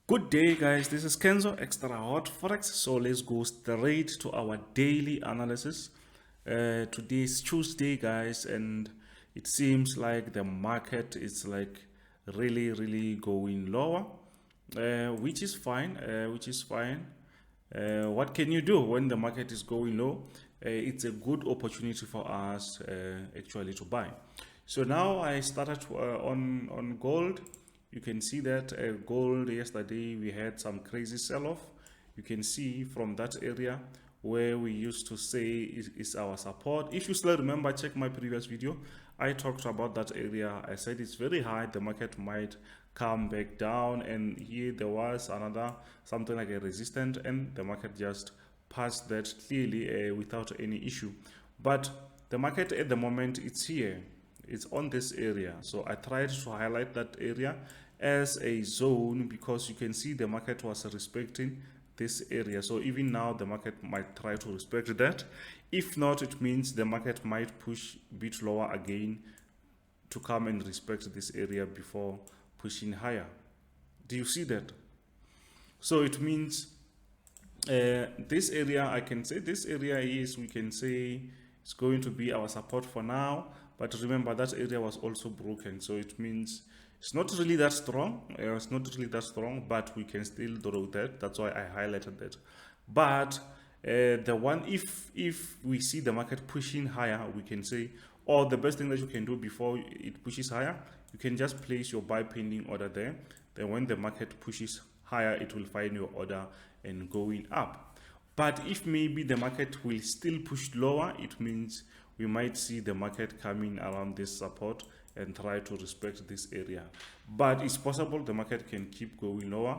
Good day, guys. This is Kenzo, Xtrahot Forex. So let's go straight to our daily analysis. Today is Tuesday, guys, and it seems like the market is like really going lower, which is fine. What can you do when the market is going low? It's a good opportunity for us actually to buy. So now I started on gold. You can see that gold yesterday we had some crazy sell-off. You can see from that area where we used to say is our support. If you still remember, check my previous video. I talked about that area. I said it's very high. The market might come back down, and here there was another something like a resistance, and the market just passed that clearly without any issue. But the market at the moment, it's here, it's on this area. So I tried to highlight that area as a zone because you can see the market was respecting this area. So even now the market might try to respect that. If not, it means the market might push a bit lower again to come and respect this area before pushing higher. Do you see that? So it means this area, I can say this area is, we can say it's going to be our support for now. But remember, that area was also broken. So it means it's not really that strong. It's not really that strong, but we can still draw that. That's why I highlighted that. But the one, if we see the market pushing higher, we can say, or the best thing that you can do before it pushes higher, you can just place your buy pending order there. Then when the market pushes higher, it will find your order and going up. But if maybe the market will still push lower, it means we might see the market coming around this support and try to respect this area. But it's possible the market can keep going lower.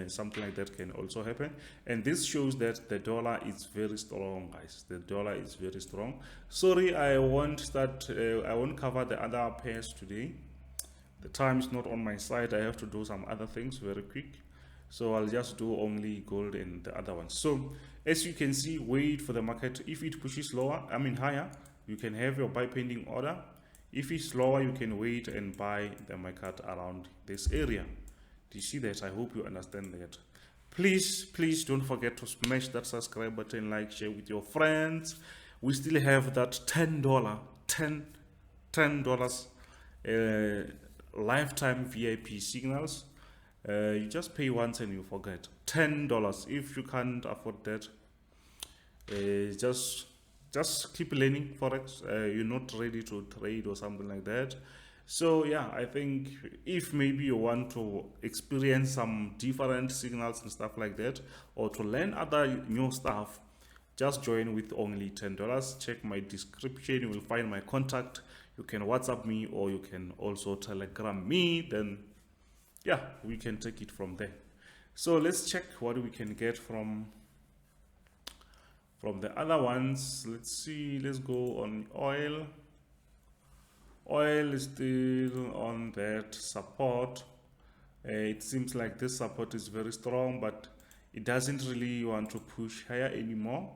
Something like that can also happen. And this shows that the dollar is very strong, guys. The dollar is very strong. Sorry, I won't cover the other pairs today. The time is not on my side. I have to do some other things very quick. So I'll just do only gold and the other ones. So as you can see, wait for the market. If it pushes lower, higher, you can have your buy pending order. If it's lower, you can wait and buy the market around this area. Do you see that? I hope you understand that. Please don't forget to smash that subscribe button, like, share with your friends. We still have that $10 lifetime VIP signals. You just pay once and you forget. $10. If you can't afford that, just keep learning Forex. You're not ready to trade or something like that. So yeah, I think if maybe you want to experience some different signals and stuff like that, or to learn other new stuff, just join with only $10. Check my description, you will find my contact. You can WhatsApp me, or you can also Telegram me. Then yeah, we can take it from there. So let's check what we can get from the other ones. Let's see, let's go on oil. Oil is still on that support. It seems like this support is very strong, but it doesn't really want to push higher anymore.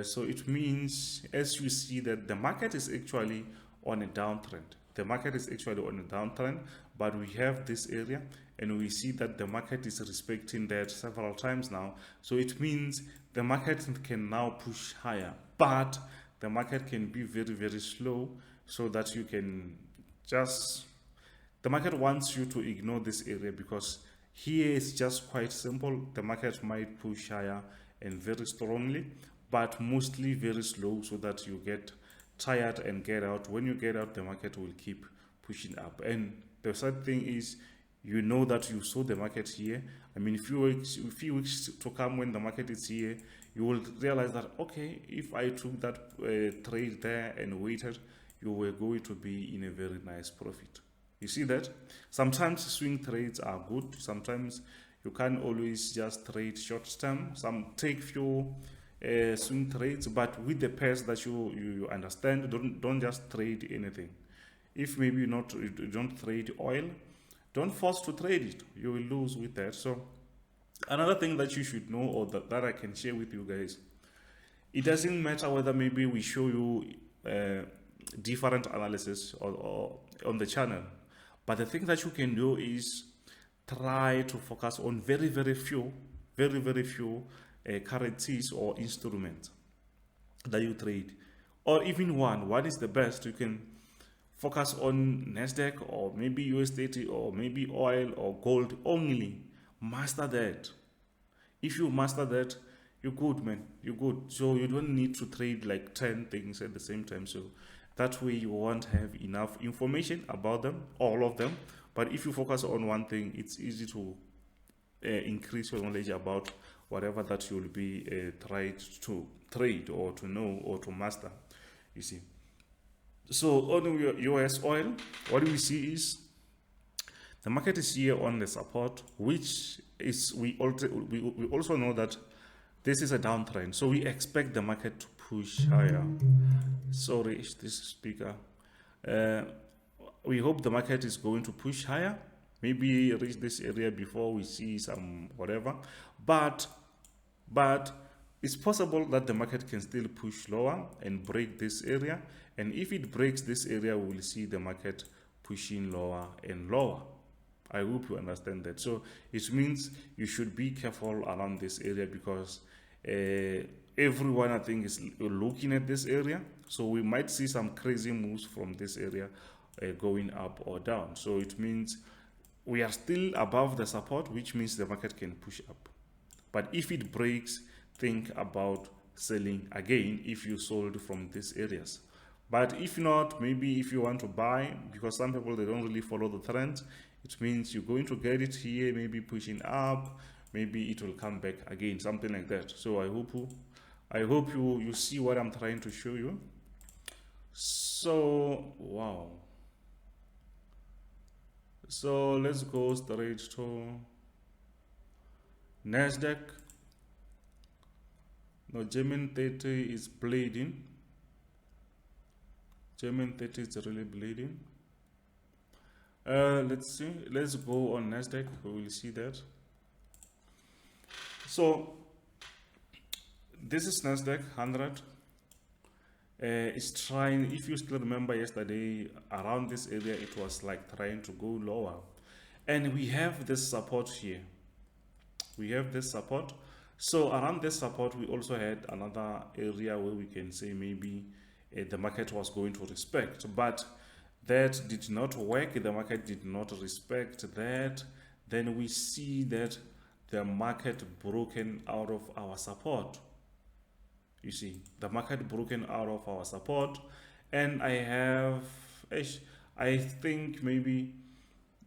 So it means, as you see, that the market is actually on a downtrend. The market is actually on a downtrend, but we have this area and we see that the market is respecting that several times now. So it means the market can now push higher, but the market can be very slow, so that you can just, the market wants you to ignore this area, because here is just quite simple. The market might push higher and very strongly, but mostly very slow, so that you get tired and get out. When you get out, the market will keep pushing up. And the sad thing is, you know that you saw the market here. I mean, a few weeks to come, when the market is here, you will realize that, okay, if I took that trade there and waited, you were going to be in a very nice profit. You see that? Sometimes swing trades are good. Sometimes you can't always just trade short term. Some take few swing trades, but with the pairs that you understand, don't just trade anything. If maybe you don't trade oil, don't force to trade it. You will lose with that. So another thing that you should know, or that I can share with you guys, it doesn't matter whether maybe we show you different analysis or on the channel, but the thing that you can do is try to focus on very few currencies or instruments that you trade, or even one is the best. You can focus on NASDAQ or maybe US30 or maybe oil or gold only. Master that. If you master that, you're good, man. You're good. So you don't need to trade like 10 things at the same time. So that way you won't have enough information about them, all of them. But if you focus on one thing, it's easy to increase your knowledge about whatever that you'll be trying to trade or to know or to master, you see. So on US oil, what we see is the market is here on the support, which is we also know that this is a downtrend, so we expect the market to push higher. Sorry, this speaker. We hope the market is going to push higher, maybe reach this area before we see some whatever, but it's possible that the market can still push lower and break this area, and if it breaks this area, we will see the market pushing lower and lower. I hope you understand that. So it means you should be careful around this area, because everyone, I think, is looking at this area, so we might see some crazy moves from this area going up or down. So it means we are still above the support, which means the market can push up. But if it breaks, think about selling again if you sold from these areas. But if not, maybe if you want to buy, because some people, they don't really follow the trend, it means you're going to get it here, maybe pushing up, maybe it will come back again, something like that. So I hope you see what I'm trying to show you. So wow. So let's go straight to NASDAQ. No, German 30 is bleeding. German 30 is really bleeding. Let's see. Let's go on NASDAQ. We will see that. So this is NASDAQ 100. It's trying, if you still remember yesterday, around this area, it was like trying to go lower. And we have this support here. We have this support. So around this support, we also had another area where we can say maybe the market was going to respect, but that did not work. The market did not respect that. Then we see that the market broken out of our support. You see, the market broken out of our support, and I think maybe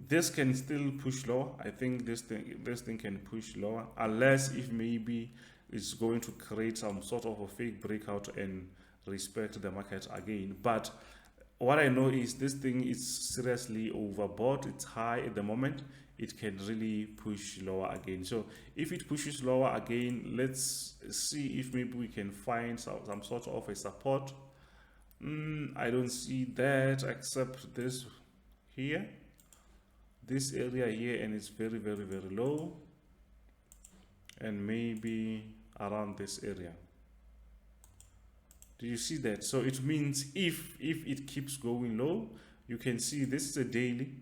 this can still push lower. I think this thing can push lower, unless if maybe it's going to create some sort of a fake breakout and respect the market again. But what I know is this thing is seriously overbought. It's high at the moment. It can really push lower again. So if it pushes lower again, let's see if maybe we can find some sort of a support. I don't see that except this here, this area here, and it's very low, and maybe around this area. Do you see that? So it means if it keeps going low, you can see this is a daily.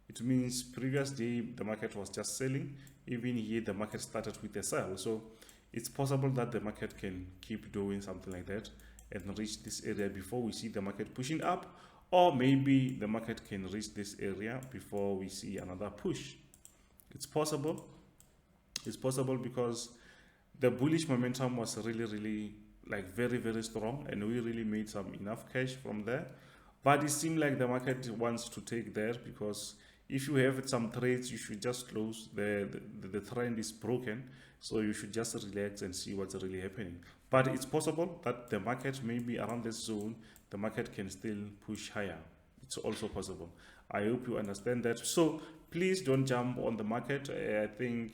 It means previous day the market was just selling. Even here the market started with a sell. So it's possible that the market can keep doing something like that and reach this area before we see the market pushing up, or maybe the market can reach this area before we see another push. It's possible. It's possible because the bullish momentum was really like very strong, and we really made some enough cash from there. But it seemed like the market wants to take that, because if you have some trades, you should just close. The trend is broken, so you should just relax and see what's really happening. But it's possible that the market, maybe around this zone, the market can still push higher. It's also possible. I hope you understand that. So please don't jump on the market. I think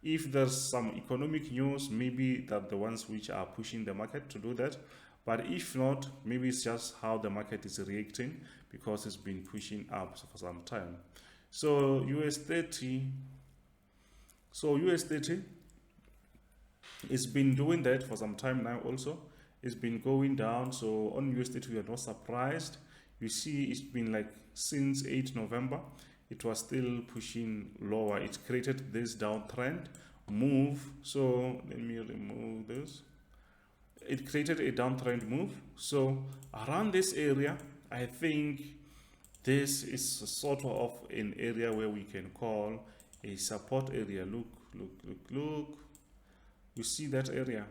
if there's some economic news, maybe that the ones which are pushing the market to do that. But if not, maybe it's just how the market is reacting, because it's been pushing up for some time. So US30, it's been doing that for some time now also. It's been going down. So on US30, we are not surprised. You see, it's been like since 8 November. it was still pushing lower. It created this downtrend move. So let me remove this. It created a downtrend move. So around this area, I think this is sort of an area where we can call a support area. Look. You see that area?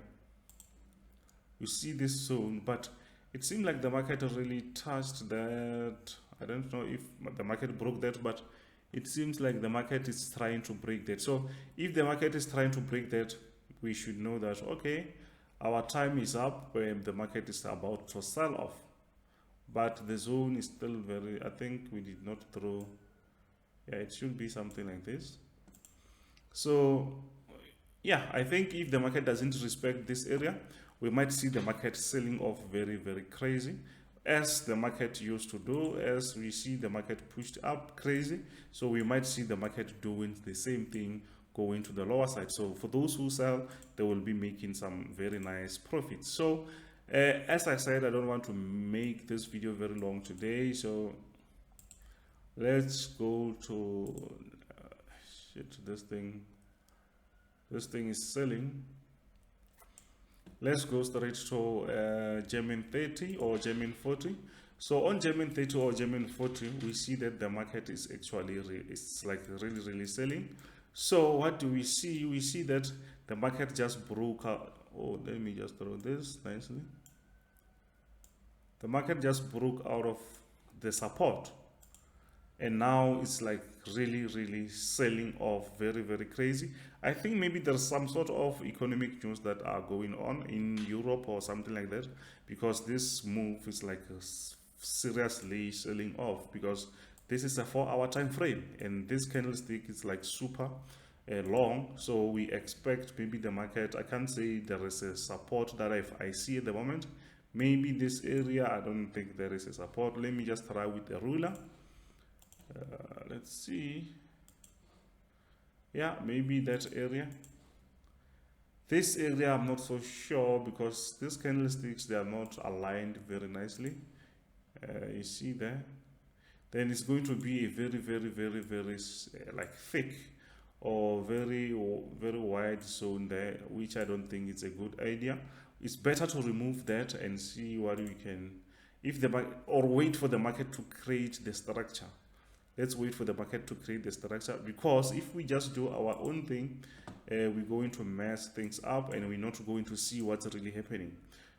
You see this zone, but it seemed like the market really touched that. I don't know if the market broke that, but it seems like the market is trying to break that. So if the market is trying to break that, we should know that, okay, our time is up when the market is about to sell off. But the zone is still very, I think we did not throw, yeah, it should be something like this. So yeah, I think if the market doesn't respect this area, we might see the market selling off very, very crazy, as the market used to do, as we see the market pushed up crazy. So we might see the market doing the same thing, going to the lower side. So for those who sell, they will be making some very nice profits. So as I said, I don't want to make this video very long today. So let's go to this thing is selling. Let's go straight to German 30 or German 40. So on German 30 or German 40, we see that the market is actually it's like really selling. So what do we see? We see that the market just broke out. Oh, let me just throw this nicely. The market just broke out of the support, and now it's like really selling off very crazy. I think maybe there's some sort of economic news that are going on in Europe or something like that, because this move is like seriously selling off, because this is a 4-hour time frame and this candlestick is like super long. So we expect maybe the market, I can't say there is a support that I see at the moment. Maybe this area, I don't think there is a support. Let me just try with the ruler. Let's see. Yeah, maybe that area. This area I'm not so sure, because these candlesticks, they are not aligned very nicely. You see there? Then it's going to be a very like thick or very wide zone there, which I don't think it's a good idea. It's better to remove that and see what we can, if the market, or wait for the market to create the structure. Let's wait for the market to create the structure, because if we just do our own thing, we're going to mess things up and we're not going to see what's really happening.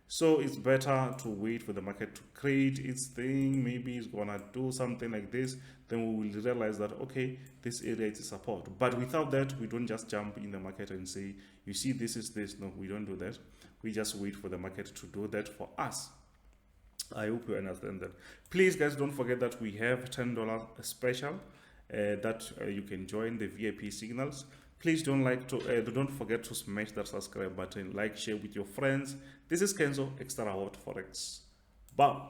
So it's better to wait for the market to create its thing. Maybe it's gonna do something like this, then we will realize that, okay, this area is support. But without that, we don't just jump in the market and say, you see, this is this. No, we don't do that. We just wait for the market to do that for us. I hope you understand that. Please, guys, don't forget that we have $10 special that you can join the VIP signals. Please don't forget to smash that subscribe button, like, share with your friends. This is Kenzo, Xtrahot Forex. Bye.